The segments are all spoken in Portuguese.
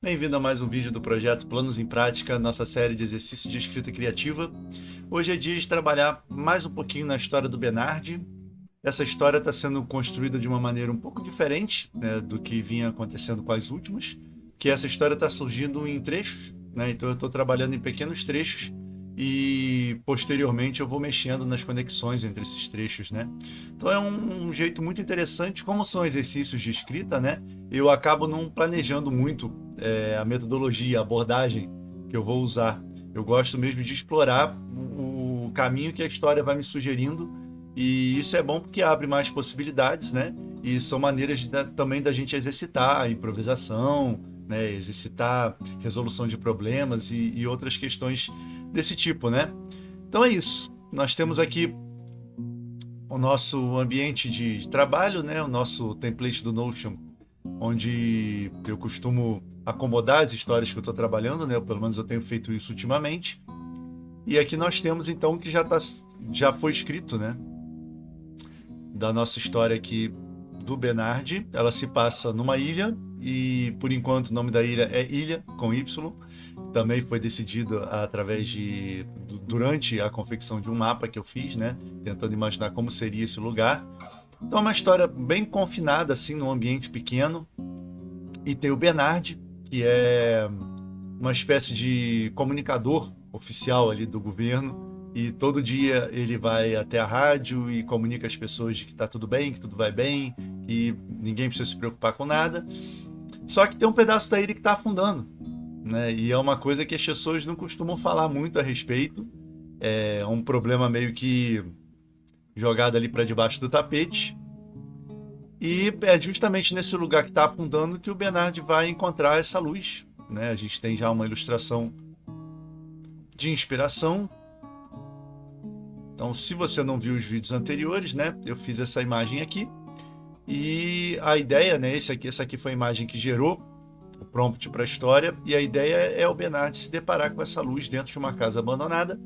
Bem-vindo a mais um vídeo do projeto Planos em Prática, nossa série de exercícios de escrita criativa. Hoje é dia de trabalhar mais um pouquinho na história do Bernardi. Essa história está sendo construída de uma maneira um pouco diferente, né, do que vinha acontecendo com as últimas, que essa história está surgindo em trechos, né, então eu estou trabalhando em pequenos trechos e posteriormente eu vou mexendo nas conexões entre esses trechos, né? Então é um jeito muito interessante, como são exercícios de escrita, né? Eu acabo não planejando muito a metodologia, a abordagem que eu vou usar. Eu gosto mesmo de explorar o caminho que a história vai me sugerindo, e isso é bom porque abre mais possibilidades, né? E são maneiras também da gente exercitar a improvisação, né? Exercitar resolução de problemas e outras questões desse tipo, né? Então é isso. Nós temos aqui o nosso ambiente de trabalho, né? O nosso template do Notion, onde eu costumo acomodar as histórias que eu estou trabalhando, né? Ou pelo menos eu tenho feito isso ultimamente. E aqui nós temos então o que já foi escrito, né? Da nossa história aqui do Bernardi. Ela se passa numa ilha e por enquanto o nome da ilha é Ilha com Y. Também foi decidido através de durante a confecção de um mapa que eu fiz, né? Tentando imaginar como seria esse lugar. Então é uma história bem confinada assim, num ambiente pequeno. E tem o Bernardi, que é uma espécie de comunicador oficial ali do governo. E todo dia ele vai até a rádio e comunica às pessoas de que está tudo bem, que tudo vai bem, que ninguém precisa se preocupar com nada. Só que tem um pedaço da ilha que está afundando, né? E é uma coisa que as pessoas não costumam falar muito a respeito. É um problema meio que jogado ali para debaixo do tapete. E é justamente nesse lugar que está afundando que o Bernard vai encontrar essa luz, né? A gente tem já uma ilustração de inspiração. Então, se você não viu os vídeos anteriores, né? Eu fiz essa imagem aqui. E a ideia, né? Essa aqui foi a imagem que gerou o prompt para a história. E a ideia é o Bernard se deparar com essa luz dentro de uma casa abandonada.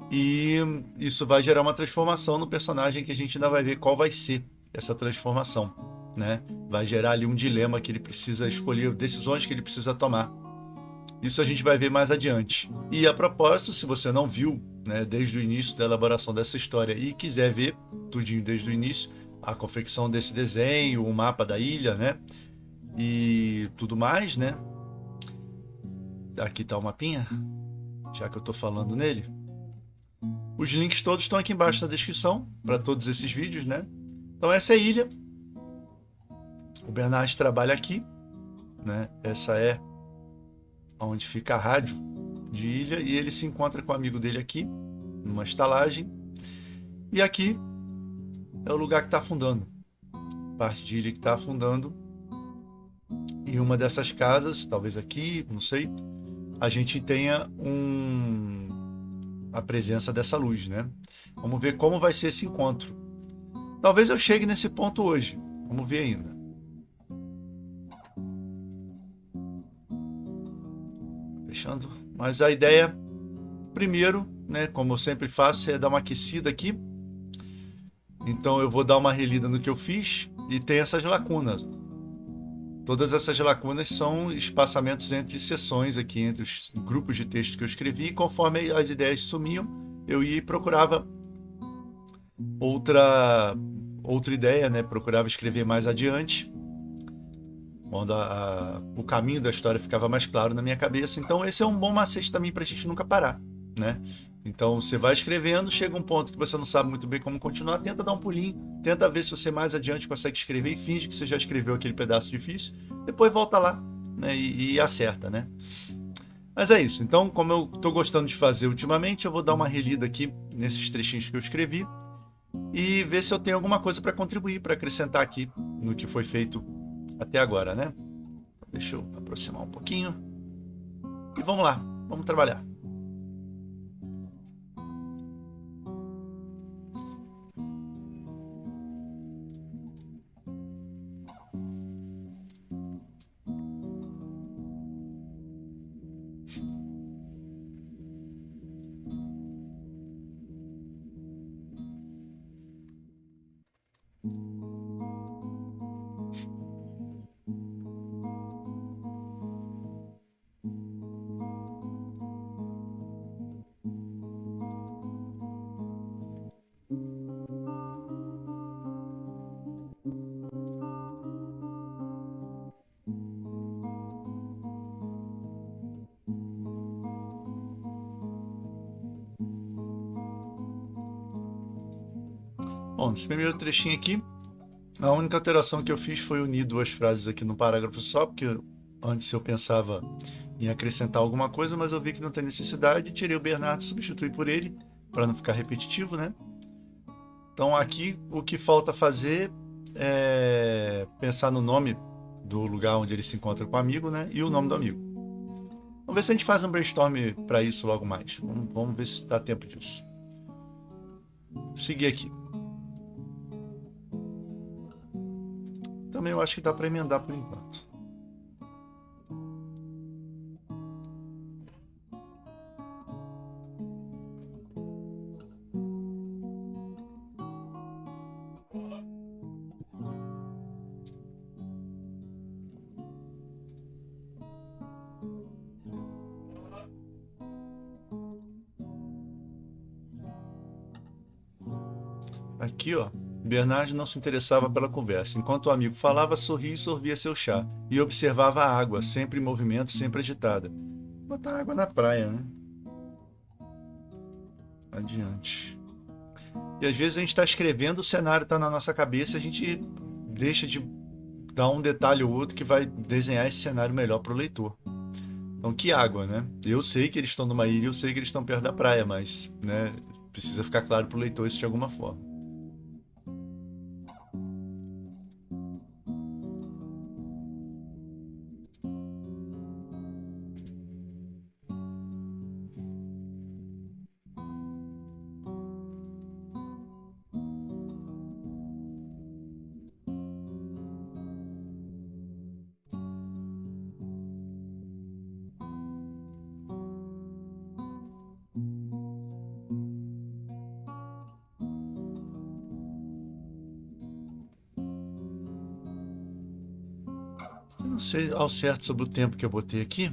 E isso vai gerar uma transformação no personagem que a gente ainda vai ver qual vai ser essa transformação, né? Vai gerar ali um dilema que ele precisa escolher, decisões que ele precisa tomar. Isso a gente vai ver mais adiante. E a propósito, se você não viu, né, desde o início da elaboração dessa história e quiser ver tudinho desde o início, a confecção desse desenho, o mapa da ilha, né, e tudo mais, né? Aqui está o mapinha, já que eu estou falando nele. Os links todos estão aqui embaixo na descrição para todos esses vídeos, né? Então essa é a ilha. O Bernard trabalha aqui, né? Essa é onde fica a rádio de ilha e ele se encontra com o amigo dele aqui, numa estalagem. E aqui é o lugar que está afundando, parte de ilha que está afundando. E uma dessas casas, talvez aqui, não sei, a gente tenha a presença dessa luz, né? Vamos ver como vai ser esse encontro. Talvez eu chegue nesse ponto hoje. Vamos ver ainda. Fechando. Mas a ideia, primeiro, né, como eu sempre faço, é dar uma aquecida aqui. Então eu vou dar uma relida no que eu fiz e tem essas lacunas. Todas essas lacunas são espaçamentos entre seções aqui, entre os grupos de texto que eu escrevi, e conforme as ideias sumiam, eu ia e procurava outra outra ideia, né? Procurava escrever mais adiante, quando o caminho da história ficava mais claro na minha cabeça. Então esse é um bom macete também para a gente nunca parar, né? Então você vai escrevendo, chega um ponto que você não sabe muito bem como continuar, tenta dar um pulinho, tenta ver se você mais adiante consegue escrever e finge que você já escreveu aquele pedaço difícil, depois volta lá, né, e acerta, né? Mas é isso. Então, como eu estou gostando de fazer ultimamente, eu vou dar uma relida aqui nesses trechinhos que eu escrevi e ver se eu tenho alguma coisa para contribuir, para acrescentar aqui no que foi feito até agora, né? Deixa eu aproximar um pouquinho e vamos lá, vamos trabalhar. Bom, nesse primeiro trechinho aqui, a única alteração que eu fiz foi unir duas frases aqui no parágrafo só, porque antes eu pensava em acrescentar alguma coisa, mas eu vi que não tem necessidade, tirei o Bernardo, substituí por ele, para não ficar repetitivo, né? Então aqui o que falta fazer é pensar no nome do lugar onde ele se encontra com o amigo, né? E o nome do amigo. Vamos ver se a gente faz um brainstorm para isso logo mais. Vamos ver se dá tempo disso. Seguir aqui. Também eu acho que dá para emendar por enquanto. Aqui, ó. Bernard não se interessava pela conversa. Enquanto o amigo falava, sorria e sorvia seu chá. E observava a água, sempre em movimento, sempre agitada. Botar água na praia, né? Adiante. E às vezes a gente está escrevendo, o cenário está na nossa cabeça, a gente deixa de dar um detalhe ou outro que vai desenhar esse cenário melhor para o leitor. Então, que água, né? Eu sei que eles estão numa ilha, eu sei que eles estão perto da praia, mas, né, precisa ficar claro para o leitor isso de alguma forma. Eu não sei ao certo sobre o tempo que eu botei aqui,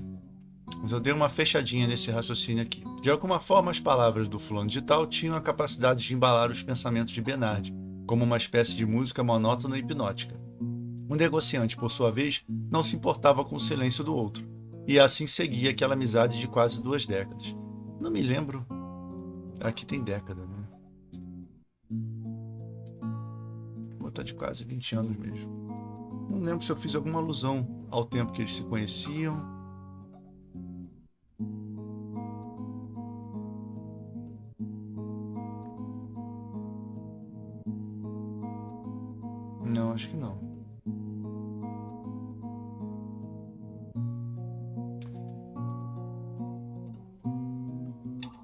mas eu dei uma fechadinha nesse raciocínio aqui. De alguma forma, as palavras do fulano de tal tinham a capacidade de embalar os pensamentos de Bernard, como uma espécie de música monótona e hipnótica. O negociante, por sua vez, não se importava com o silêncio do outro, e assim seguia aquela amizade de quase 2 décadas. Não me lembro. Aqui tem década, né? Vou botar de quase 20 anos mesmo. Não lembro se eu fiz alguma alusão ao tempo que eles se conheciam. Não, acho que não.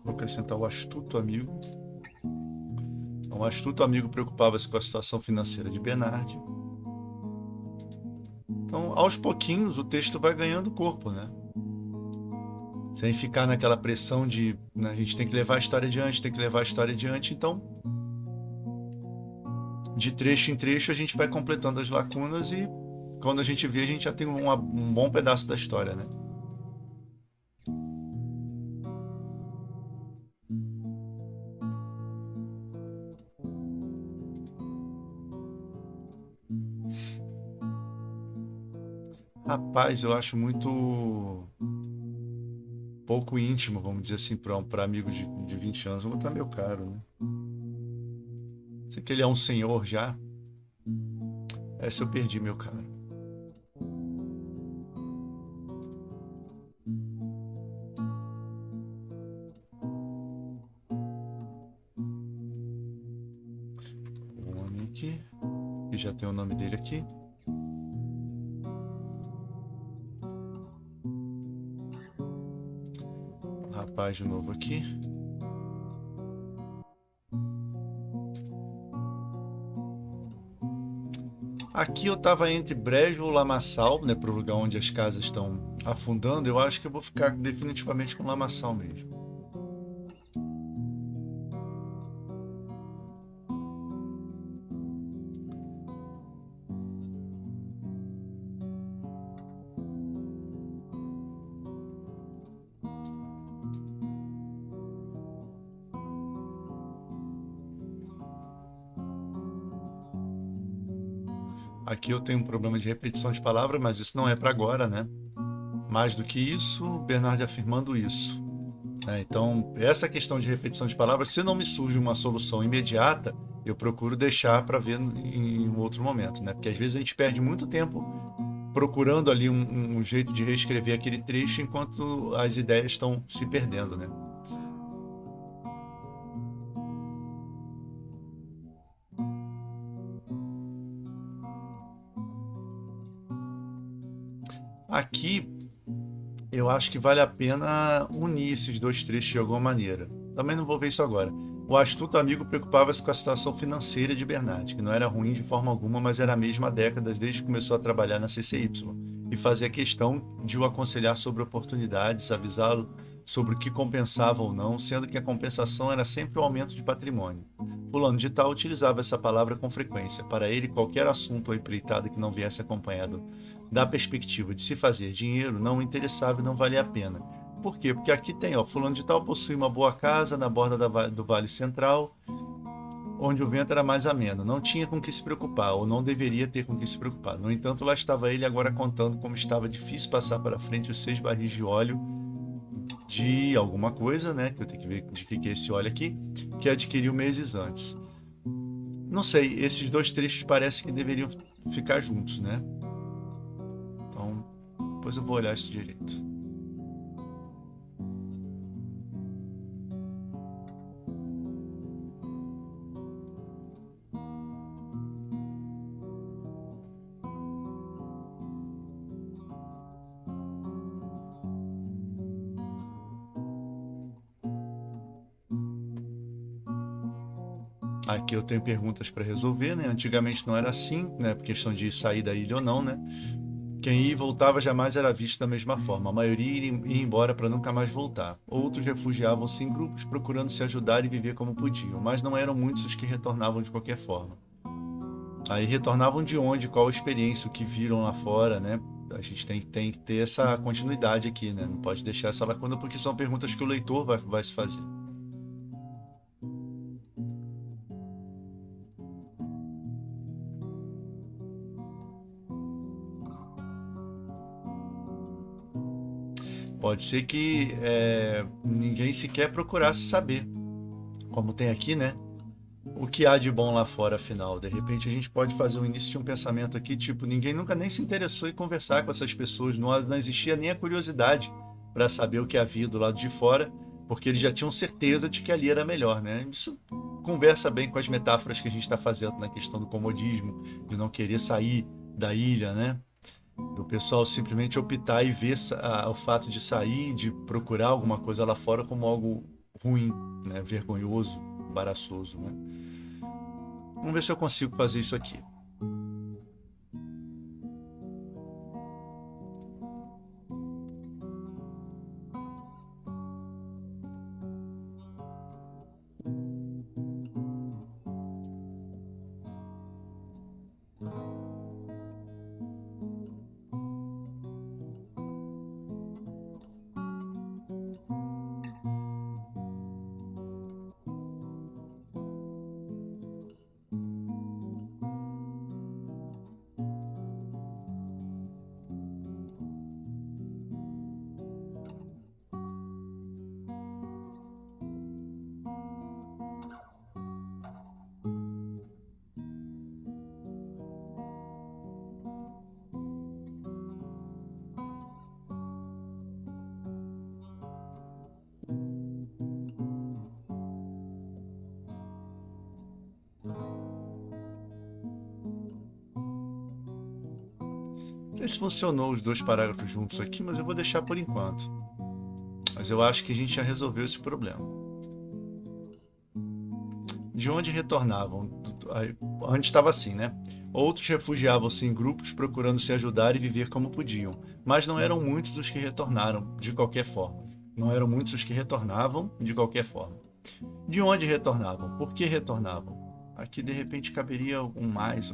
Vou acrescentar o astuto amigo. O astuto amigo preocupava-se com a situação financeira de Bernard. Então, aos pouquinhos, o texto vai ganhando corpo, né? Sem ficar naquela pressão de, né, a gente tem que levar a história adiante, tem que levar a história adiante. Então, de trecho em trecho, a gente vai completando as lacunas e quando a gente vê, a gente já tem um bom pedaço da história, né? Rapaz, eu acho muito pouco íntimo, vamos dizer assim, para amigo de 20 anos. Vou botar meu caro, né? Sei que ele é um senhor já. Essa eu perdi, meu caro. O homem aqui, que já tem o nome dele aqui. O rapaz de novo aqui. Aqui eu estava entre Brejo ou Lamaçal, né, para o lugar onde as casas estão afundando. Eu acho que eu vou ficar definitivamente com Lamaçal mesmo. Aqui eu tenho um problema de repetição de palavras, mas isso não é para agora, né? Mais do que isso, Bernard afirmando isso. Então, essa questão de repetição de palavras, se não me surge uma solução imediata, eu procuro deixar para ver em um outro momento, né? Porque às vezes a gente perde muito tempo procurando ali um jeito de reescrever aquele trecho enquanto as ideias estão se perdendo, né? Aqui eu acho que vale a pena unir esses dois trechos de alguma maneira. Também não vou ver isso agora. O astuto amigo preocupava-se com a situação financeira de Bernard, que não era ruim de forma alguma, mas era a mesma há décadas desde que começou a trabalhar na CCY, e fazia questão de o aconselhar sobre oportunidades, avisá-lo sobre o que compensava ou não, sendo que a compensação era sempre o aumento de patrimônio. Fulano de Tal utilizava essa palavra com frequência. Para ele, qualquer assunto ou empreitada que não viesse acompanhado da perspectiva de se fazer dinheiro não o interessava e não valia a pena. Por quê? Porque aqui tem, ó, fulano de tal possui uma boa casa na borda do Vale Central, onde o vento era mais ameno. Não tinha com que se preocupar, ou não deveria ter com que se preocupar. No entanto, lá estava ele agora contando como estava difícil passar para frente os 6 barris de óleo de alguma coisa, né? Que eu tenho que ver de que é esse óleo aqui, que adquiriu meses antes. Não sei, esses dois trechos parece que deveriam ficar juntos, né? Então, depois eu vou olhar isso direito. Aqui eu tenho perguntas para resolver, né? Antigamente não era assim, né? Por questão de sair da ilha ou não, né? Quem ia e voltava jamais era visto da mesma forma. A maioria ia embora para nunca mais voltar. Outros refugiavam-se em grupos procurando se ajudar e viver como podiam, mas não eram muitos os que retornavam de qualquer forma. Aí retornavam de onde, qual a experiência, o que viram lá fora, né? A gente tem que ter essa continuidade aqui, né? Não pode deixar essa lacuna porque são perguntas que o leitor vai se fazer. Pode ser que ninguém sequer procurasse saber, como tem aqui, né? O que há de bom lá fora, afinal. De repente a gente pode fazer o início de um pensamento aqui, tipo, ninguém nunca nem se interessou em conversar com essas pessoas, não existia nem a curiosidade para saber o que havia do lado de fora, porque eles já tinham certeza de que ali era melhor, né? Isso conversa bem com as metáforas que a gente está fazendo na questão do comodismo, de não querer sair da ilha, né? Do pessoal simplesmente optar e ver o fato de sair, de procurar alguma coisa lá fora como algo ruim, né? Vergonhoso, embaraçoso, né? Vamos ver se eu consigo fazer isso aqui. Não sei se funcionou os dois parágrafos juntos aqui, mas eu vou deixar por enquanto. Mas eu acho que a gente já resolveu esse problema. De onde retornavam? Antes estava assim, né? Outros refugiavam-se em grupos procurando se ajudar e viver como podiam, mas não eram muitos os que retornaram de qualquer forma. Não eram muitos os que retornavam de qualquer forma. De onde retornavam? Por que retornavam? Aqui de repente caberia um mais,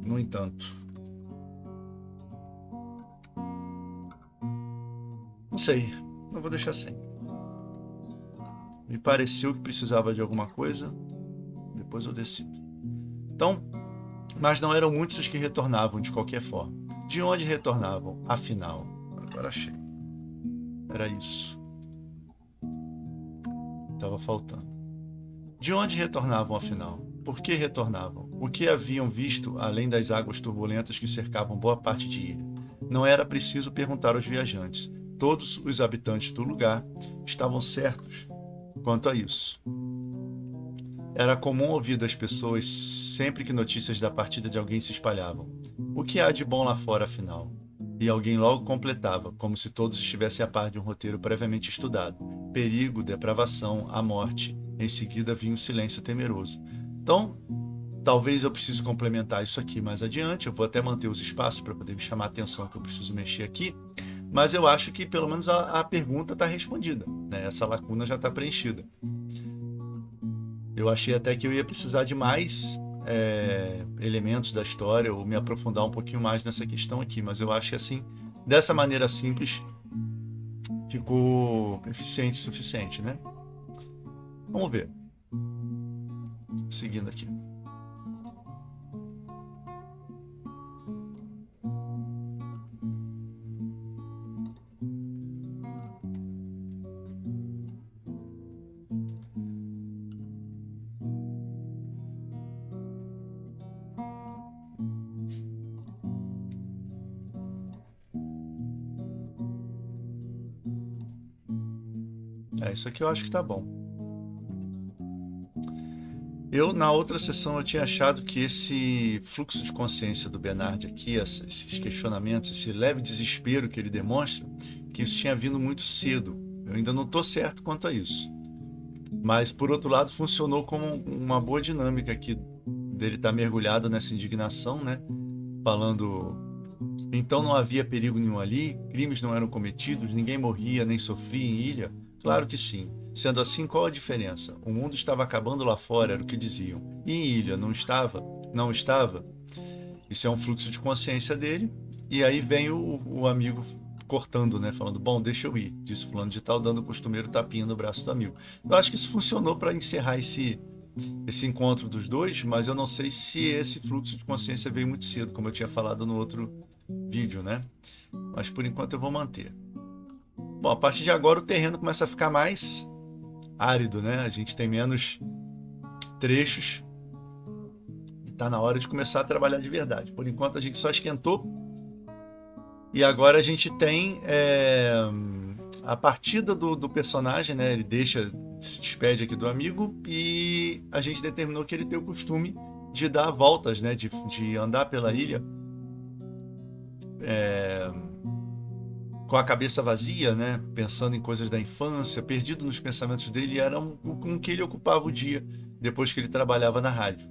no entanto. Não sei, não vou deixar sem. Me pareceu que precisava de alguma coisa, depois eu decido. Então, mas não eram muitos os que retornavam de qualquer forma. De onde retornavam, afinal? Agora achei. Era isso. Estava faltando. De onde retornavam, afinal? Por que retornavam? O que haviam visto além das águas turbulentas que cercavam boa parte de ilha? Não era preciso perguntar aos viajantes. Todos os habitantes do lugar estavam certos quanto a isso. Era comum ouvir das pessoas sempre que notícias da partida de alguém se espalhavam. O que há de bom lá fora, afinal? E alguém logo completava, como se todos estivessem a par de um roteiro previamente estudado. Perigo, depravação, a morte. Em seguida vinha um silêncio temeroso. Então, talvez eu precise complementar isso aqui mais adiante. Eu vou até manter os espaços para poder me chamar a atenção que eu preciso mexer aqui. Mas eu acho que pelo menos a pergunta está respondida, né? Essa lacuna já está preenchida. Eu achei até que eu ia precisar de mais elementos da história ou me aprofundar um pouquinho mais nessa questão aqui, mas eu acho que assim, dessa maneira simples, ficou eficiente o suficiente, né? Vamos ver. Seguindo aqui. Isso aqui eu acho que tá bom. Na outra sessão, eu tinha achado que esse fluxo de consciência do Bernard aqui, esses questionamentos, esse leve desespero que ele demonstra, que isso tinha vindo muito cedo. Eu ainda não estou certo quanto a isso. Mas, por outro lado, funcionou como uma boa dinâmica aqui dele estar mergulhado nessa indignação, né? Falando, então não havia perigo nenhum ali, crimes não eram cometidos, ninguém morria nem sofria em ilha. Claro que sim. Sendo assim, qual a diferença? O mundo estava acabando lá fora, era o que diziam. E em ilha, não estava? Não estava? Isso é um fluxo de consciência dele. E aí vem o amigo cortando, né? Falando, bom, deixa eu ir, disse fulano de tal, dando o costumeiro tapinha no braço do amigo. Eu acho que isso funcionou para encerrar esse encontro dos dois, mas eu não sei se esse fluxo de consciência veio muito cedo, como eu tinha falado no outro vídeo, né? Mas por enquanto eu vou manter. Bom, a partir de agora o terreno começa a ficar mais árido, né? A gente tem menos trechos e está na hora de começar a trabalhar de verdade. Por enquanto a gente só esquentou e agora a gente tem a partida do personagem, né? Ele se despede aqui do amigo e a gente determinou que ele tem o costume de dar voltas, né? De andar pela ilha com a cabeça vazia, né? Pensando em coisas da infância, perdido nos pensamentos dele, era com que ele ocupava o dia depois que ele trabalhava na rádio.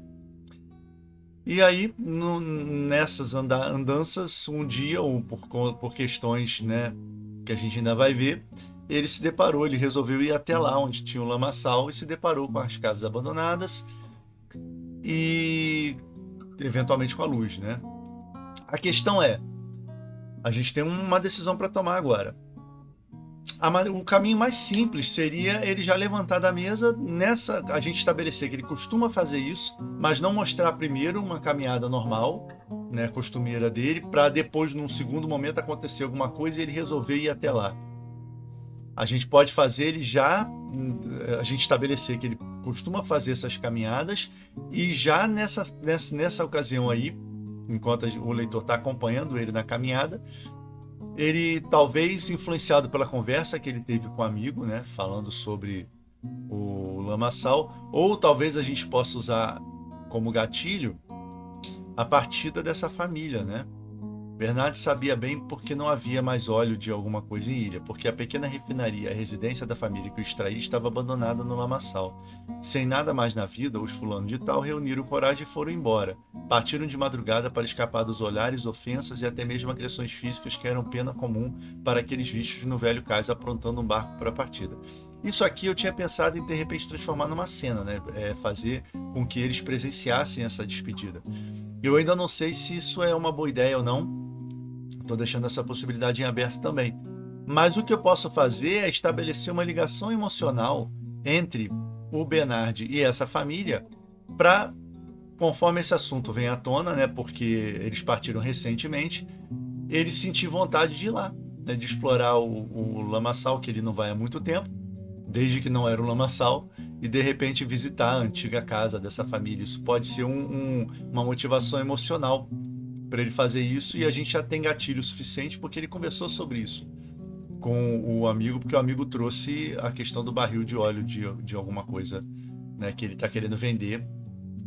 E aí, nessas andanças, um dia, ou por questões, né, que a gente ainda vai ver, ele resolveu ir até lá onde tinha o lamaçal e se deparou com as casas abandonadas e eventualmente com a luz, né? A questão é, a gente tem uma decisão para tomar agora. O caminho mais simples seria ele já levantar da mesa, a gente estabelecer que ele costuma fazer isso, mas não mostrar primeiro uma caminhada normal, né, costumeira dele, para depois, num segundo momento, acontecer alguma coisa e ele resolver ir até lá. A gente pode fazer a gente estabelecer que ele costuma fazer essas caminhadas e já nessa ocasião aí, enquanto o leitor está acompanhando ele na caminhada, ele talvez influenciado pela conversa que ele teve com o amigo, né, falando sobre o lamaçal, ou talvez a gente possa usar como gatilho a partida dessa família, né? Bernard sabia bem porque não havia mais óleo de alguma coisa em ilha, porque a pequena refinaria, a residência da família que o extraía, estava abandonada no lamaçal. Sem nada mais na vida, os fulanos de tal reuniram coragem e foram embora. Partiram de madrugada para escapar dos olhares, ofensas e até mesmo agressões físicas que eram pena comum para aqueles vistos no velho cais aprontando um barco para a partida. Isso aqui eu tinha pensado em de repente transformar numa cena, né? Fazer com que eles presenciassem essa despedida. Eu ainda não sei se isso é uma boa ideia ou não. Estou deixando essa possibilidade em aberto também. Mas o que eu posso fazer é estabelecer uma ligação emocional entre o Bernard e essa família para, conforme esse assunto vem à tona, né, porque eles partiram recentemente, ele sentir vontade de ir lá, né, de explorar o lamaçal, que ele não vai há muito tempo, desde que não era o lamaçal, e de repente visitar a antiga casa dessa família. Isso pode ser uma motivação emocional para ele fazer isso, e a gente já tem gatilho suficiente porque ele conversou sobre isso com o amigo, porque o amigo trouxe a questão do barril de óleo de alguma coisa, né, que ele está querendo vender.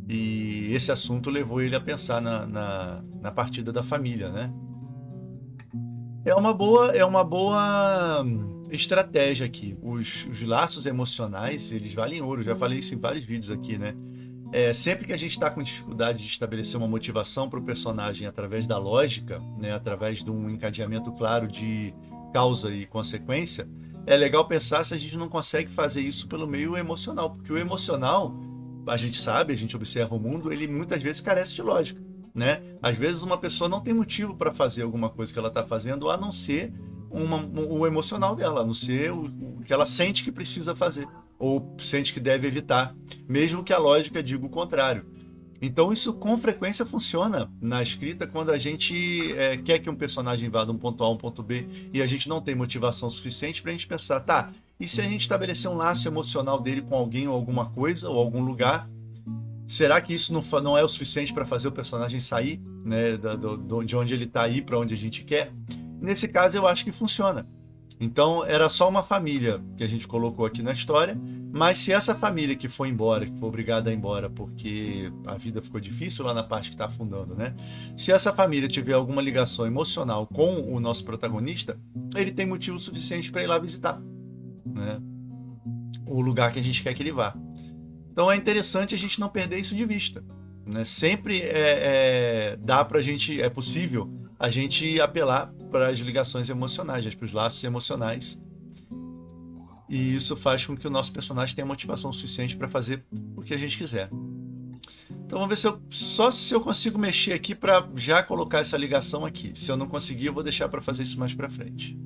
E esse assunto levou ele a pensar na partida da família, né? É uma boa estratégia aqui. Os laços emocionais, eles valem ouro. Já falei isso em vários vídeos aqui, né? Sempre que a gente está com dificuldade de estabelecer uma motivação para o personagem através da lógica, né? Através de um encadeamento claro de causa e consequência, é legal pensar se a gente não consegue fazer isso pelo meio emocional, porque o emocional, a gente sabe, a gente observa o mundo, ele muitas vezes carece de lógica, né? Às vezes uma pessoa não tem motivo para fazer alguma coisa que ela está fazendo, a não ser o emocional dela, a não ser o que ela sente que precisa fazer, ou sente que deve evitar, mesmo que a lógica diga o contrário. Então isso com frequência funciona na escrita quando a gente quer que um personagem vá de um ponto A a um ponto B e a gente não tem motivação suficiente para a gente pensar, tá, e se a gente estabelecer um laço emocional dele com alguém ou alguma coisa ou algum lugar, será que isso não é o suficiente para fazer o personagem sair, né, de onde ele está aí para onde a gente quer? Nesse caso eu acho que funciona. Então era só uma família que a gente colocou aqui na história, mas se essa família que foi embora, que foi obrigada a ir embora porque a vida ficou difícil lá na parte que está afundando, né? Se essa família tiver alguma ligação emocional com o nosso protagonista, ele tem motivo suficiente para ir lá visitar, né? O lugar que a gente quer que ele vá. Então é interessante a gente não perder isso de vista, né? Sempre dá para a gente, é possível a gente apelar para as ligações emocionais, para os laços emocionais. E isso faz com que o nosso personagem tenha motivação suficiente para fazer o que a gente quiser. Então vamos ver se eu consigo mexer aqui para já colocar essa ligação aqui. Se eu não conseguir, eu vou deixar para fazer isso mais para frente.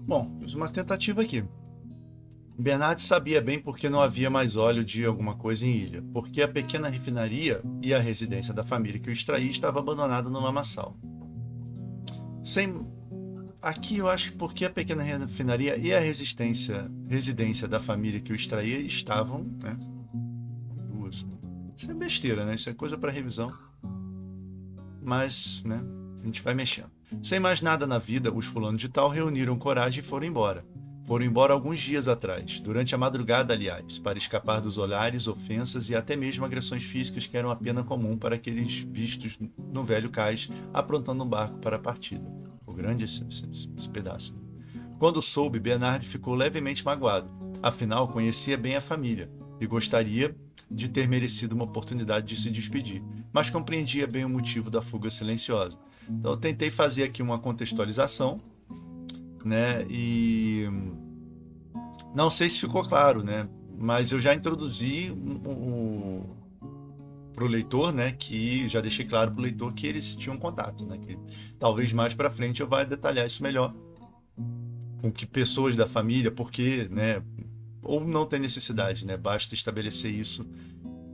Bom, fiz uma tentativa aqui. Bernard sabia bem porque não havia mais óleo de alguma coisa em Ilha, porque a pequena refinaria e a residência da família que o extraía estava abandonada no lamaçal. Sem... Aqui eu acho que porque a pequena refinaria e a residência da família que o extraía estavam, né, duas. Isso é besteira, né? Isso é coisa para revisão. Mas, né, a gente vai mexendo. Sem mais nada na vida, os fulanos de tal reuniram coragem e foram embora. Foram embora alguns dias atrás, durante a madrugada, aliás, para escapar dos olhares, ofensas e até mesmo agressões físicas que eram a pena comum para aqueles vistos no velho cais aprontando um barco para a partida. Foi grande esse pedaço. Quando soube, Bernard ficou levemente magoado. Afinal, conhecia bem a família e gostaria de ter merecido uma oportunidade de se despedir, mas compreendia bem o motivo da fuga silenciosa. Então eu tentei fazer aqui uma contextualização, né? E não sei se ficou claro, né? Mas eu já introduzi para o leitor, né? Que já deixei claro para o leitor que eles tinham contato, né? Que talvez mais para frente eu vá detalhar isso melhor com que pessoas da família, porque, né? Ou não tem necessidade, né? Basta estabelecer isso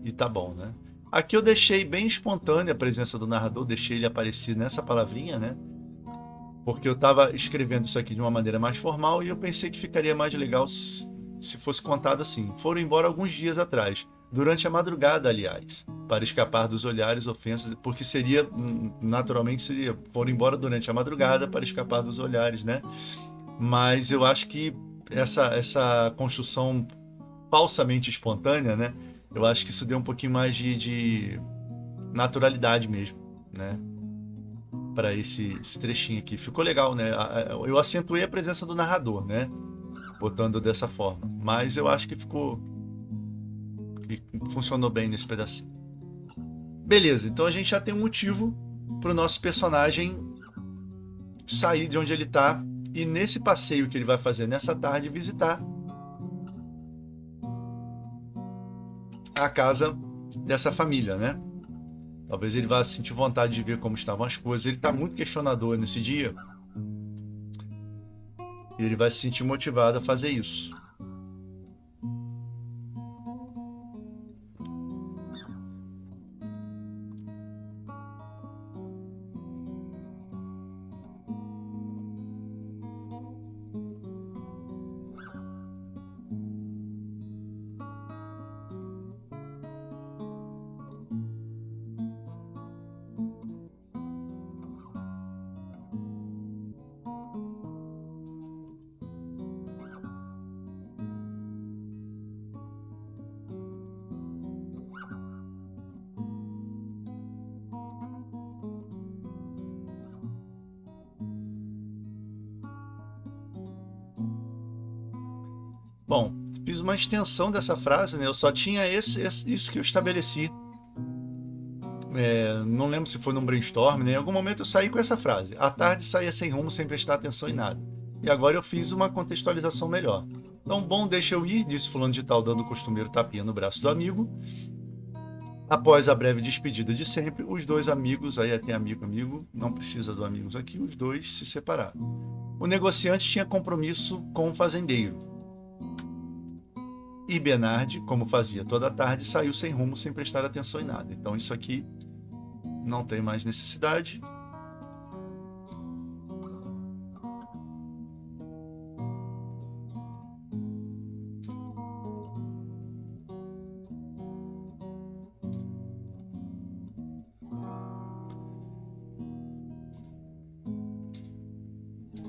e tá bom, né? Aqui eu deixei bem espontânea a presença do narrador, deixei ele aparecer nessa palavrinha, né? Porque eu estava escrevendo isso aqui de uma maneira mais formal e eu pensei que ficaria mais legal se fosse contado assim. Foram embora alguns dias atrás, durante a madrugada, aliás, para escapar dos olhares, ofensas, porque seria, naturalmente, seria, foram embora durante a madrugada para escapar dos olhares, né? Mas eu acho que essa construção falsamente espontânea, né? Eu acho que isso deu um pouquinho mais de naturalidade mesmo, né? Para esse trechinho aqui. Ficou legal, né? Eu acentuei a presença do narrador, né? Botando dessa forma. Mas eu acho que ficou. Que funcionou bem nesse pedacinho. Beleza, então a gente já tem um motivo para o nosso personagem sair de onde ele está e nesse passeio que ele vai fazer nessa tarde visitar a casa dessa família, né? Talvez ele vá sentir vontade de ver como estavam as coisas. Ele está muito questionador nesse dia e ele vai se sentir motivado a fazer isso. Bom, fiz uma extensão dessa frase, né? Eu só tinha isso que eu estabeleci. Não lembro se foi num brainstorm, né? Em algum momento eu saí com essa frase. À tarde saía sem rumo, sem prestar atenção em nada. E agora eu fiz uma contextualização melhor. Então, bom, deixa eu ir, disse fulano de tal, dando o costumeiro tapinha no braço do amigo. Após a breve despedida de sempre, os dois amigos, aí tem amigo, não precisa do amigos aqui, os dois se separaram. O negociante tinha compromisso com o fazendeiro. E Bernard, como fazia toda a tarde, saiu sem rumo, sem prestar atenção em nada. Então isso aqui não tem mais necessidade.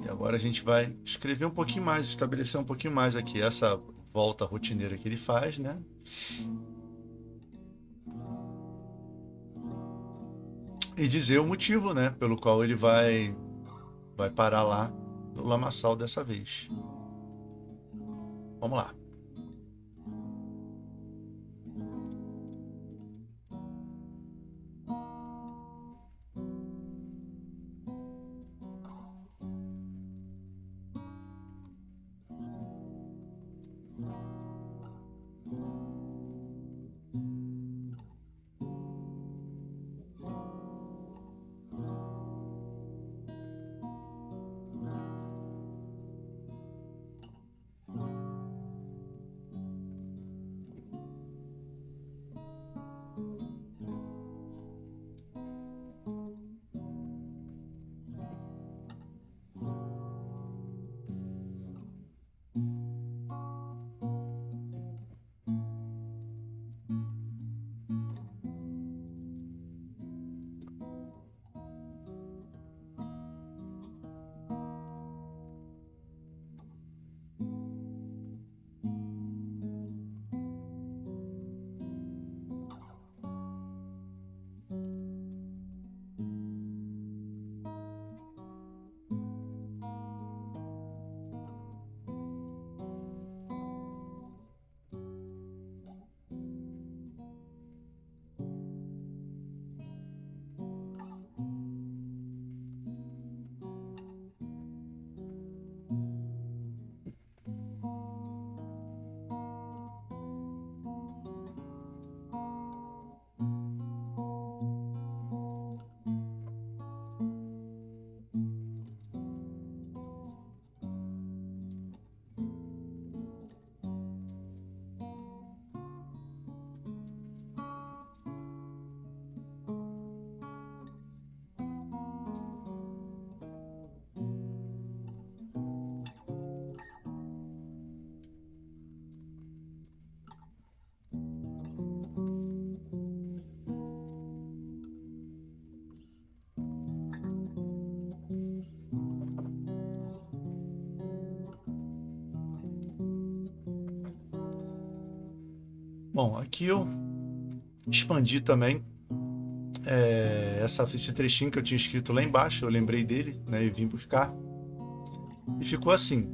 E agora a gente vai escrever um pouquinho mais, estabelecer um pouquinho mais aqui essa volta rotineira que ele faz, né? E dizer o motivo, né, pelo qual ele vai parar lá no lamaçal dessa vez. Vamos lá. Bom, aqui eu expandi também esse trechinho que eu tinha escrito lá embaixo, eu lembrei dele, né, e vim buscar. E ficou assim: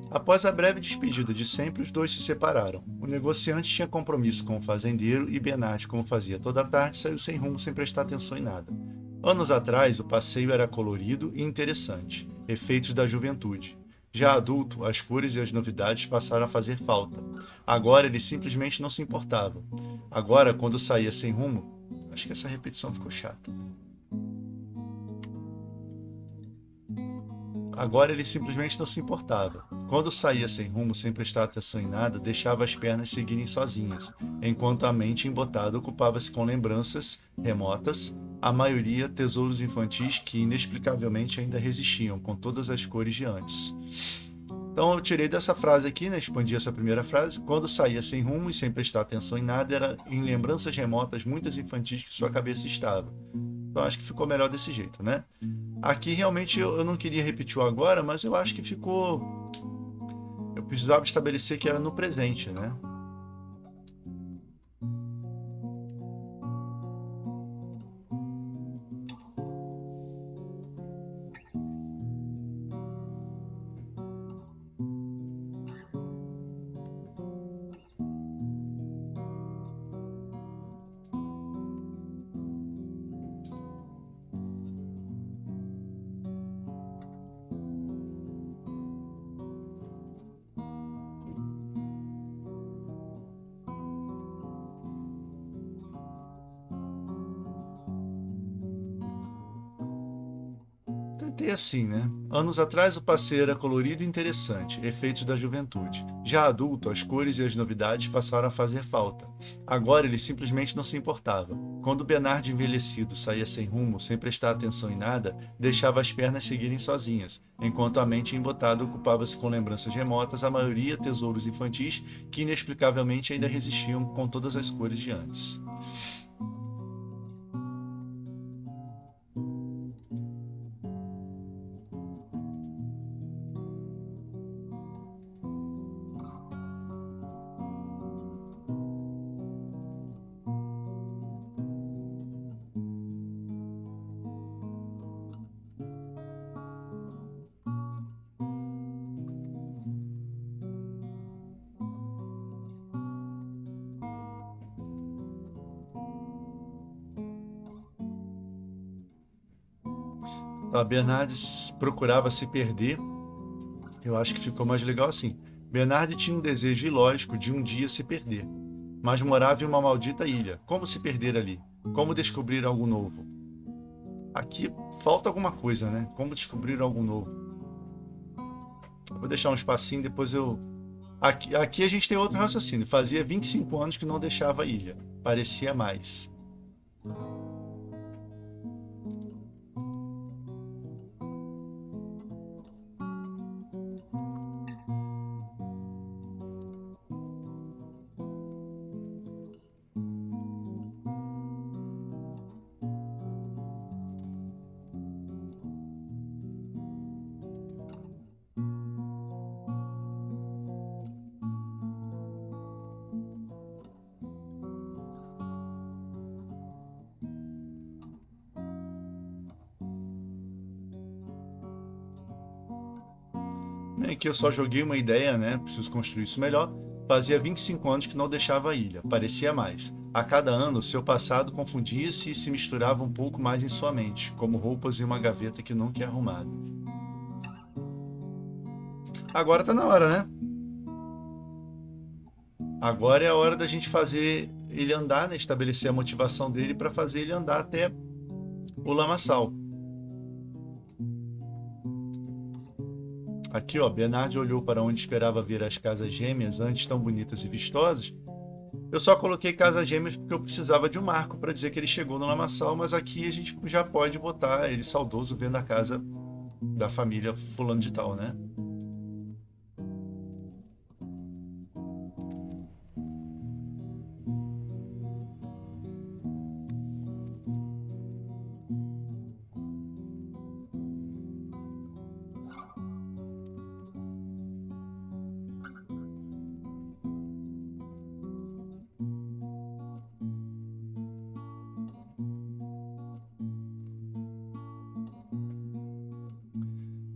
após a breve despedida de sempre, os dois se separaram. O negociante tinha compromisso com o fazendeiro e Bernard, como fazia toda a tarde, saiu sem rumo, sem prestar atenção em nada. Anos atrás, o passeio era colorido e interessante, efeitos da juventude. Já adulto, as cores e as novidades passaram a fazer falta. Agora ele simplesmente não se importava. Agora, quando saía sem rumo, acho que essa repetição ficou chata. Agora ele simplesmente não se importava. Quando saía sem rumo, sem prestar atenção em nada, deixava as pernas seguirem sozinhas, enquanto a mente embotada ocupava-se com lembranças remotas, a maioria tesouros infantis que inexplicavelmente ainda resistiam, com todas as cores de antes. Então eu tirei dessa frase aqui, né, expandi essa primeira frase. Quando saía sem rumo e sem prestar atenção em nada, era em lembranças remotas, muitas infantis que sua cabeça estava. Então acho que ficou melhor desse jeito, né? Aqui realmente eu não queria repetir o agora, mas eu acho que ficou. Eu precisava estabelecer que era no presente, né? Tentei assim, né? Anos atrás o passeio era colorido e interessante, efeitos da juventude. Já adulto, as cores e as novidades passaram a fazer falta. Agora ele simplesmente não se importava. Quando Bernard envelhecido saía sem rumo, sem prestar atenção em nada, deixava as pernas seguirem sozinhas, enquanto a mente embotada ocupava-se com lembranças remotas, a maioria tesouros infantis que inexplicavelmente ainda resistiam com todas as cores de antes. A Bernardes procurava se perder. Eu acho que ficou mais legal assim. Bernard tinha um desejo ilógico de um dia se perder, mas morava em uma maldita ilha. Como se perder ali? Como descobrir algo novo? Aqui falta alguma coisa, né? Como descobrir algo novo? Eu vou deixar um espacinho, depois eu. Aqui a gente tem outro raciocínio. Fazia 25 anos que não deixava a ilha. Parecia mais. Bem, que eu só joguei uma ideia, né? Preciso construir isso melhor. Fazia 25 anos que não deixava a ilha, parecia mais. A cada ano, seu passado confundia-se e se misturava um pouco mais em sua mente, como roupas em uma gaveta que nunca é arrumada. Agora tá na hora, né? Agora é a hora da gente fazer ele andar, né? Estabelecer a motivação dele para fazer ele andar até o lamaçal. Aqui, ó, Bernard olhou para onde esperava ver as casas gêmeas, antes tão bonitas e vistosas. Eu só coloquei casas gêmeas porque eu precisava de um marco para dizer que ele chegou no lamaçal, mas aqui a gente já pode botar ele saudoso vendo a casa da família fulano de tal, né?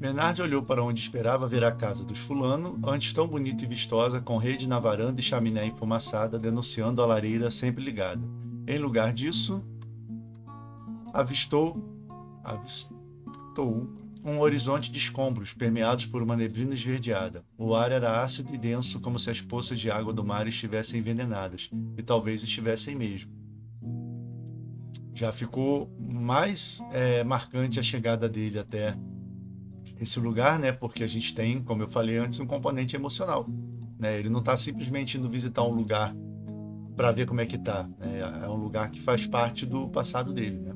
Bernardi olhou para onde esperava ver a casa dos fulano, antes tão bonita e vistosa, com rede na varanda e chaminé enfumaçada, denunciando a lareira sempre ligada. Em lugar disso, avistou um horizonte de escombros, permeados por uma neblina esverdeada. O ar era ácido e denso, como se as poças de água do mar estivessem envenenadas, e talvez estivessem mesmo. Já ficou mais marcante a chegada dele até esse lugar, né? Porque a gente tem, como eu falei antes, um componente emocional, né? Ele não está simplesmente indo visitar um lugar para ver como é que tá, né? É um lugar que faz parte do passado dele, né?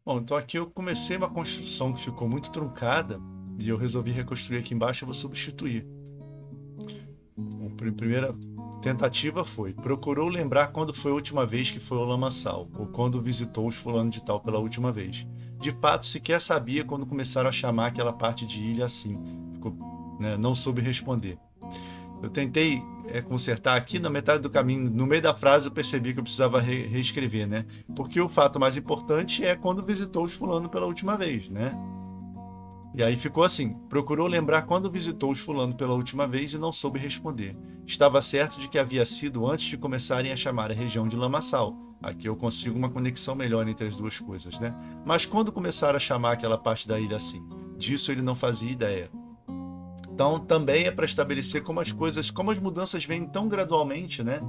Bom, então aqui eu comecei uma construção que ficou muito truncada e eu resolvi reconstruir aqui embaixo. Eu vou substituir. A primeira tentativa foi: procurou lembrar quando foi a última vez que foi ao lamaçal, ou quando visitou os fulano de tal pela última vez. De fato, sequer sabia quando começaram a chamar aquela parte de ilha assim. Ficou, né, não soube responder. Eu tentei consertar aqui na metade do caminho. No meio da frase eu percebi que eu precisava reescrever, né? Porque o fato mais importante é quando visitou os fulano pela última vez, né? E aí ficou assim: procurou lembrar quando visitou os fulano pela última vez e não soube responder. Estava certo de que havia sido antes de começarem a chamar a região de lamaçal. Aqui eu consigo uma conexão melhor entre as duas coisas, né? Mas quando começaram a chamar aquela parte da ilha assim? Disso ele não fazia ideia. Então também é para estabelecer como as coisas, como as mudanças vêm tão gradualmente, né?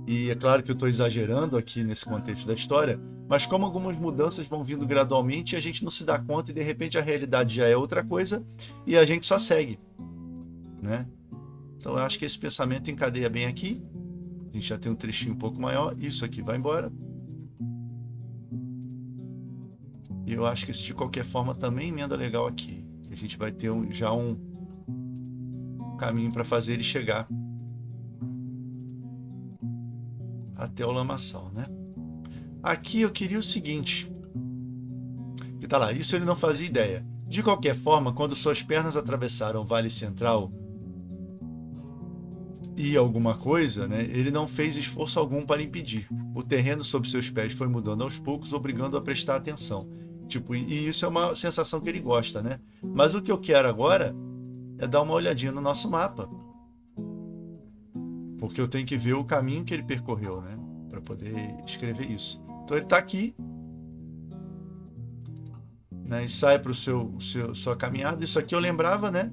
E é claro que eu estou exagerando aqui nesse contexto da história, mas como algumas mudanças vão vindo gradualmente e a gente não se dá conta e de repente a realidade já é outra coisa e a gente só segue, né? Então eu acho que esse pensamento encadeia bem aqui. A gente já tem um trechinho um pouco maior, isso aqui vai embora. E eu acho que esse de qualquer forma também emenda legal aqui. A gente vai ter já um caminho para fazer ele chegar até o lamaçal, né? Aqui eu queria o seguinte, que tá lá: isso ele não fazia ideia. De qualquer forma, quando suas pernas atravessaram o Vale Central e alguma coisa, né, ele não fez esforço algum para impedir. O terreno sob seus pés foi mudando aos poucos, obrigando a prestar atenção. Tipo, e isso é uma sensação que ele gosta, né? Mas o que eu quero agora é dar uma olhadinha no nosso mapa, porque eu tenho que ver o caminho que ele percorreu, né, para poder escrever isso. Então ele está aqui, né, e sai para sua caminhada. Isso aqui eu lembrava, né,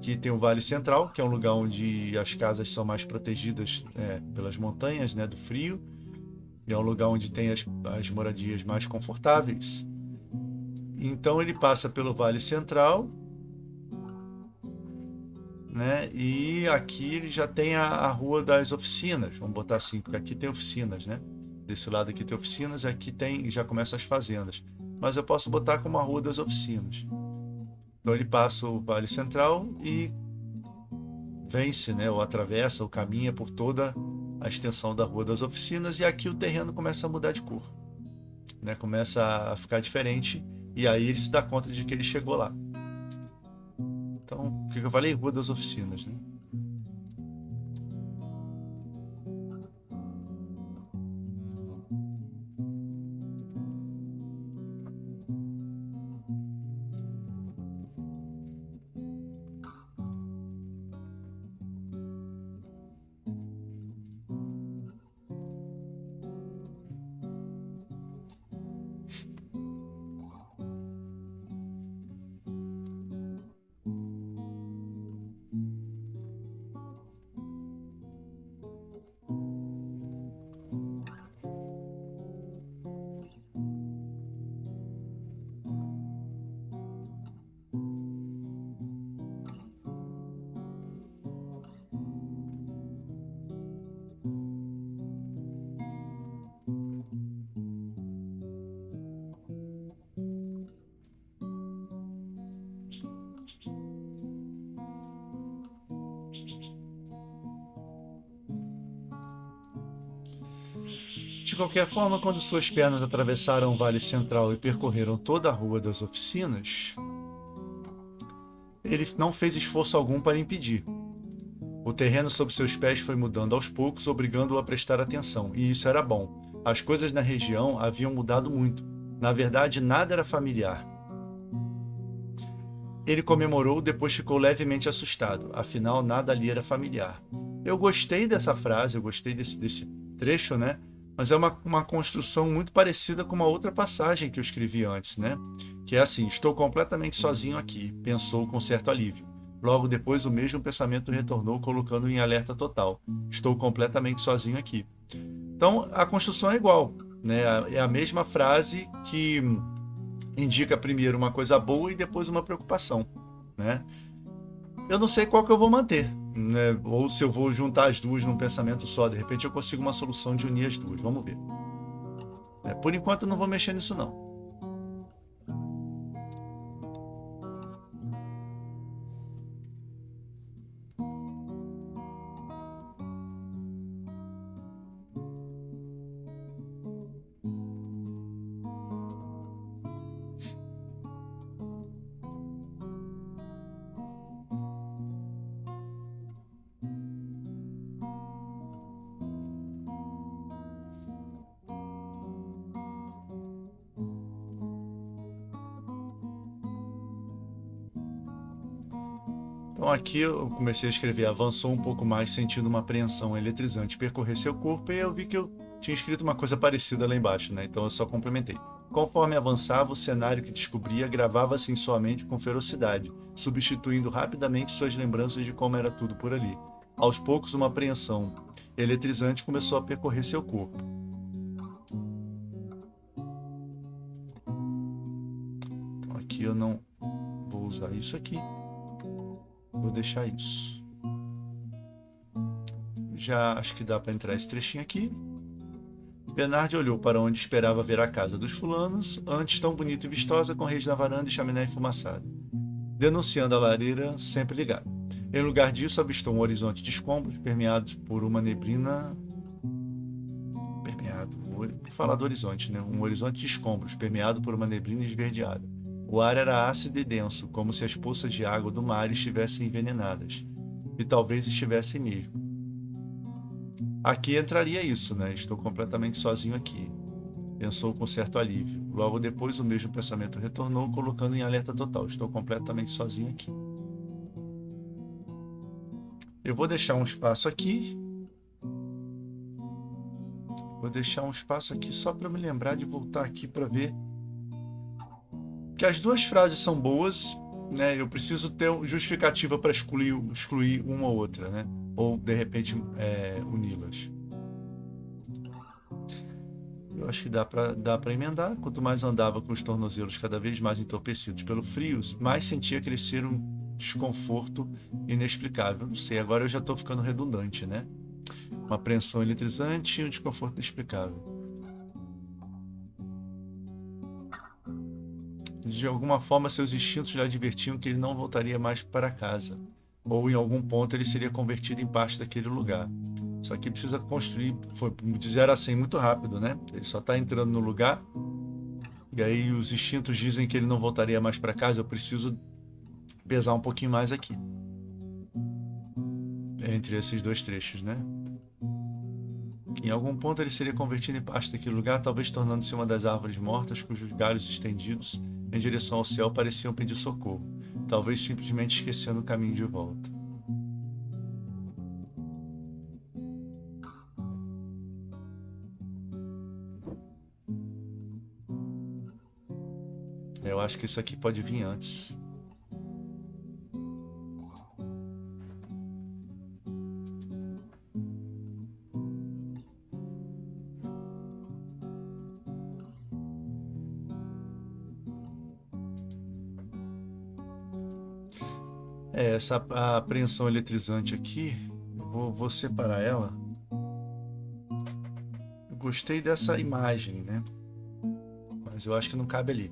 que tem o Vale Central, que é um lugar onde as casas são mais protegidas pelas montanhas, né, do frio, e é um lugar onde tem as moradias mais confortáveis. Então ele passa pelo Vale Central né? E aqui ele já tem a rua das oficinas, vamos botar assim, porque aqui tem oficinas, né? Desse lado aqui tem oficinas, aqui tem, já começam as fazendas. Mas eu posso botar como a rua das oficinas. Então ele passa o Vale Central e vence, né? Ou atravessa, ou caminha por toda a extensão da Rua das Oficinas, e aqui o terreno começa a mudar de cor, né? Começa a ficar diferente, e aí ele se dá conta de que ele chegou lá. Então, o que eu falei? Rua das Oficinas, né? De qualquer forma, quando suas pernas atravessaram o Vale Central e percorreram toda a Rua das Oficinas, ele não fez esforço algum para impedir. O terreno sob seus pés foi mudando aos poucos, obrigando-o a prestar atenção, e isso era bom. As coisas na região haviam mudado muito. Na verdade, nada era familiar. Ele comemorou, depois ficou levemente assustado. Afinal, nada ali era familiar. Eu gostei dessa frase, eu gostei desse trecho, né? Mas é uma construção muito parecida com uma outra passagem que eu escrevi antes, né? Que é assim: estou completamente sozinho aqui, pensou com certo alívio. Logo depois, o mesmo pensamento retornou, colocando em alerta total. Estou completamente sozinho aqui. Então, a construção é igual, né? É a mesma frase que indica primeiro uma coisa boa e depois uma preocupação, né? Eu não sei qual que eu vou manter, né? Ou se eu vou juntar as duas num pensamento só. De repente eu consigo uma solução de unir as duas. Vamos ver. Por enquanto eu não vou mexer nisso não. Então aqui eu comecei a escrever, avançou um pouco mais, sentindo uma apreensão eletrizante percorrer seu corpo, e eu vi que eu tinha escrito uma coisa parecida lá embaixo, né? Então eu só complementei. Conforme avançava, o cenário que descobria gravava-se em sua mente com ferocidade, substituindo rapidamente suas lembranças de como era tudo por ali. Aos poucos, uma apreensão eletrizante começou a percorrer seu corpo. Então aqui eu não vou usar isso aqui. Vou deixar isso. Já acho que dá para entrar esse trechinho aqui. Bernard olhou para onde esperava ver a casa dos fulanos, antes tão bonita e vistosa, com reis na varanda e chaminé enfumaçada, denunciando a lareira sempre ligada. Em lugar disso, avistou um horizonte de escombros permeados por uma neblina. Vou falar do horizonte, né? Um horizonte de escombros permeado por uma neblina esverdeada. O ar era ácido e denso, como se as poças de água do mar estivessem envenenadas. E talvez estivessem mesmo. Aqui entraria isso, né? Estou completamente sozinho aqui. Pensou com certo alívio. Logo depois, o mesmo pensamento retornou, colocando em alerta total. Estou completamente sozinho aqui. Eu vou deixar um espaço aqui. Vou deixar um espaço aqui só para me lembrar de voltar aqui para ver que as duas frases são boas, né? Eu preciso ter justificativa para excluir uma ou outra, né? Ou de repente uni-las. Eu acho que dá para emendar. Quanto mais andava com os tornozelos cada vez mais entorpecidos pelo frio, mais sentia crescer desconforto inexplicável. Não sei, agora eu já estou ficando redundante, né? Uma apreensão eletrizante e um desconforto inexplicável. De alguma forma, seus instintos lhe advertiam que ele não voltaria mais para casa, ou em algum ponto ele seria convertido em parte daquele lugar. Só que precisa construir, foi de 0 a 100 muito rápido, né? Ele só está entrando no lugar, e aí os instintos dizem que ele não voltaria mais para casa. Eu preciso pesar um pouquinho mais aqui, entre esses dois trechos, né? Em algum ponto ele seria convertido em parte daquele lugar, talvez tornando-se uma das árvores mortas cujos galhos estendidos em direção ao céu pareciam pedir socorro, talvez simplesmente esquecendo o caminho de volta. Eu acho que isso aqui pode vir antes. Essa apreensão eletrizante aqui, eu vou separar ela. Eu gostei dessa imagem, né? Mas eu acho que não cabe ali.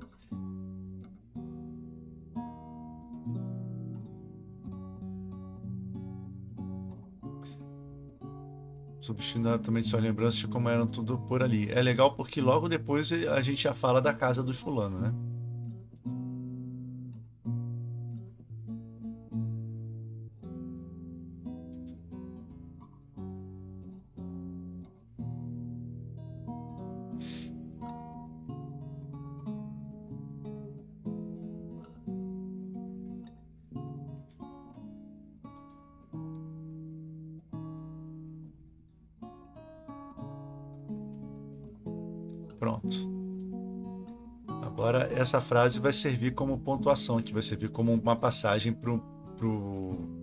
Substituindo também sua lembrança de como eram tudo por ali. É legal porque logo depois a gente já fala da casa dos fulano, né? Pronto. Agora essa frase vai servir como pontuação aqui, vai servir como uma passagem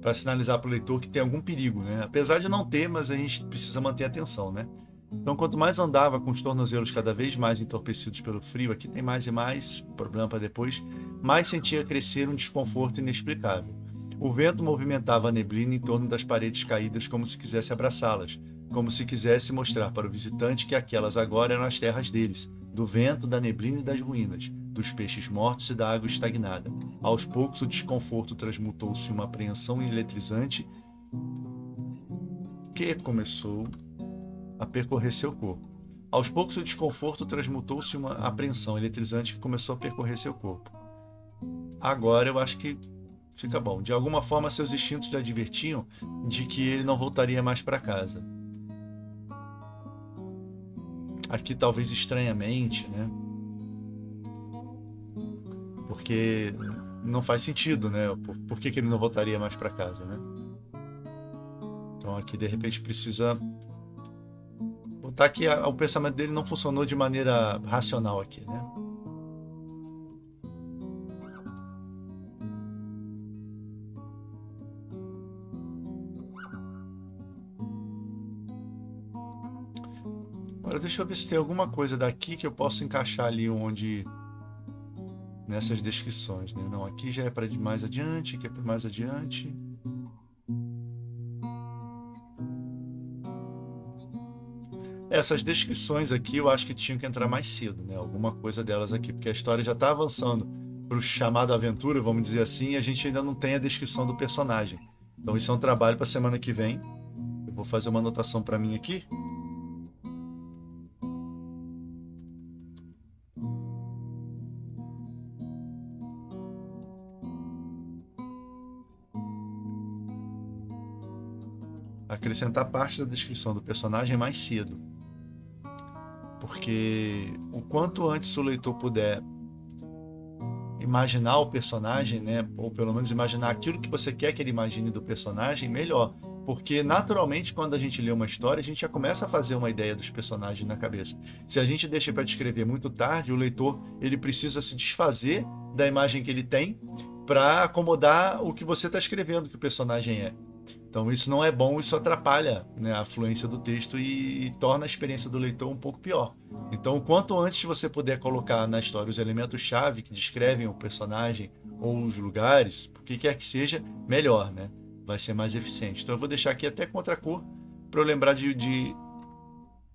para sinalizar para o leitor que tem algum perigo, né? Apesar de não ter, mas a gente precisa manter a atenção, né? Então, quanto mais andava com os tornozelos cada vez mais entorpecidos pelo frio, aqui tem mais e mais, problema para depois, mais sentia crescer um desconforto inexplicável. O vento movimentava a neblina em torno das paredes caídas como se quisesse abraçá-las, como se quisesse mostrar para o visitante que aquelas agora eram as terras deles, do vento, da neblina e das ruínas, dos peixes mortos e da água estagnada. Aos poucos o desconforto transmutou-se em uma apreensão eletrizante que começou a percorrer seu corpo. Aos poucos o desconforto transmutou-se em uma apreensão eletrizante que começou a percorrer seu corpo. Agora eu acho que fica bom. De alguma forma seus instintos lhe advertiam de que ele não voltaria mais para casa. Aqui talvez estranhamente, né? Porque não faz sentido, né? Por que ele não voltaria mais para casa, né? Então aqui de repente precisa botar que o pensamento dele não funcionou de maneira racional aqui, né? Agora deixa eu ver se tem alguma coisa daqui que eu possa encaixar ali onde nessas descrições, né? Não, aqui já é para mais adiante, aqui é para mais adiante. Essas descrições aqui eu acho que tinham que entrar mais cedo, né? Alguma coisa delas aqui, porque a história já está avançando para o chamado aventura, vamos dizer assim, e a gente ainda não tem a descrição do personagem. Então isso é um trabalho para a semana que vem. Eu vou fazer uma anotação para mim aqui. Acrescentar parte da descrição do personagem mais cedo. Porque o quanto antes o leitor puder imaginar o personagem, né, ou pelo menos imaginar aquilo que você quer que ele imagine do personagem, melhor. Porque naturalmente quando a gente lê uma história, a gente já começa a fazer uma ideia dos personagens na cabeça. Se a gente deixa para descrever muito tarde, o leitor ele precisa se desfazer da imagem que ele tem para acomodar o que você está escrevendo que o personagem é. Então isso não é bom, isso atrapalha, né, a fluência do texto e torna a experiência do leitor um pouco pior. Então, quanto antes você puder colocar na história os elementos-chave que descrevem o personagem ou os lugares, o que quer que seja, melhor, né? Vai ser mais eficiente. Então eu vou deixar aqui até com outra cor para eu lembrar de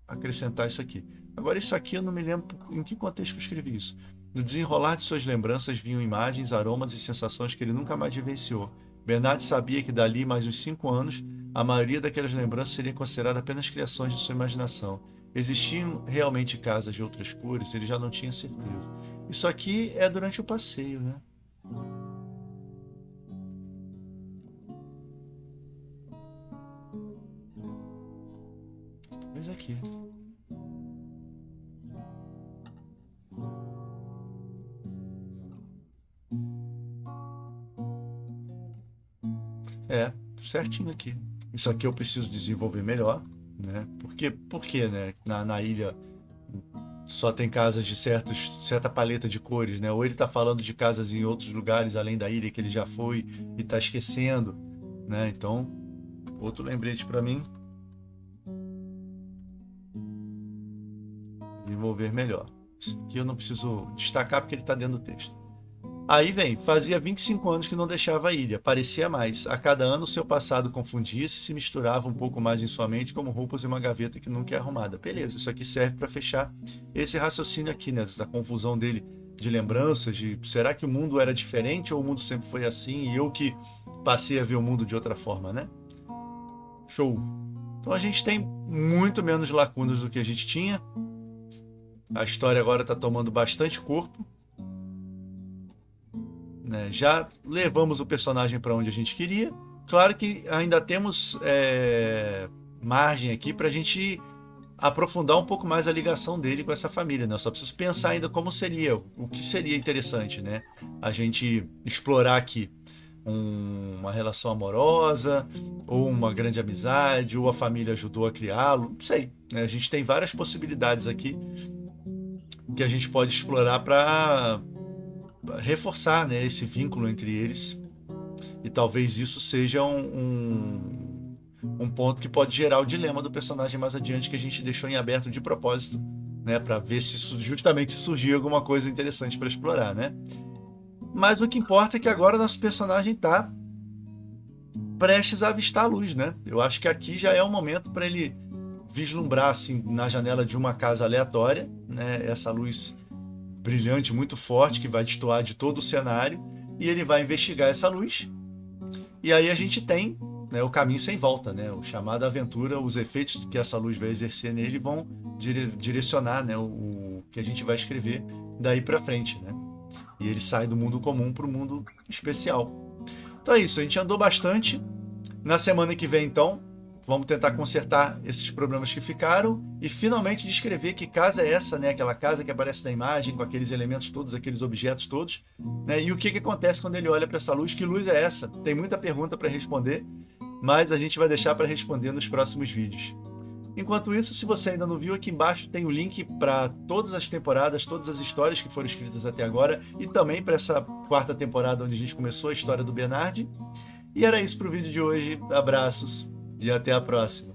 acrescentar isso aqui. Agora isso aqui eu não me lembro em que contexto eu escrevi isso. No desenrolar de suas lembranças vinham imagens, aromas e sensações que ele nunca mais vivenciou. Bernard sabia que dali mais uns 5 anos, a maioria daquelas lembranças seria considerada apenas criações de sua imaginação. Existiam realmente casas de outras cores? Ele já não tinha certeza. Isso aqui é durante o passeio, né? Talvez aqui. É, certinho aqui. Isso aqui eu preciso desenvolver melhor, né? Por quê, né? Na ilha só tem casas de certa paleta de cores, né? Ou ele está falando de casas em outros lugares além da ilha que ele já foi e está esquecendo, né? Então, outro lembrete para mim, desenvolver melhor. Isso aqui eu não preciso destacar porque ele está dentro do texto. Aí vem, fazia 25 anos que não deixava a ilha, parecia mais. A cada ano seu passado confundia-se e se misturava um pouco mais em sua mente como roupas em uma gaveta que nunca é arrumada. Beleza, isso aqui serve para fechar esse raciocínio aqui, né? Essa confusão dele de lembranças, de será que o mundo era diferente ou o mundo sempre foi assim e eu que passei a ver o mundo de outra forma, né? Show! Então a gente tem muito menos lacunas do que a gente tinha. A história agora está tomando bastante corpo. Né? Já levamos o personagem para onde a gente queria. Claro que ainda temos margem aqui para a gente aprofundar um pouco mais a ligação dele com essa família. Né? Eu só preciso pensar ainda como seria, o que seria interessante, né? A gente explorar aqui uma relação amorosa, ou uma grande amizade, ou a família ajudou a criá-lo, não sei. Né? A gente tem várias possibilidades aqui que a gente pode explorar para reforçar, né, esse vínculo entre eles, e talvez isso seja um ponto que pode gerar o dilema do personagem mais adiante, que a gente deixou em aberto de propósito, né, para ver se justamente se surgir alguma coisa interessante para explorar, né? Mas o que importa é que agora nosso personagem está prestes a avistar a luz, né? Eu acho que aqui já é o momento para ele vislumbrar assim na janela de uma casa aleatória, né, essa luz brilhante, muito forte, que vai destoar de todo o cenário, e ele vai investigar essa luz. E aí a gente tem, né, o caminho sem volta, né, o chamado aventura, os efeitos que essa luz vai exercer nele vão direcionar, né, o que a gente vai escrever daí para frente, né? E ele sai do mundo comum para o mundo especial. Então é isso, a gente andou bastante. Na semana que vem, então, vamos tentar consertar esses problemas que ficaram e finalmente descrever que casa é essa, né? Aquela casa que aparece na imagem, com aqueles elementos todos, aqueles objetos todos, né? E o que acontece quando ele olha para essa luz? Que luz é essa? Tem muita pergunta para responder, mas a gente vai deixar para responder nos próximos vídeos. Enquanto isso, se você ainda não viu, aqui embaixo tem o link para todas as temporadas, todas as histórias que foram escritas até agora e também para essa 4ª temporada onde a gente começou a história do Bernard. E era isso para o vídeo de hoje. Abraços e até a próxima.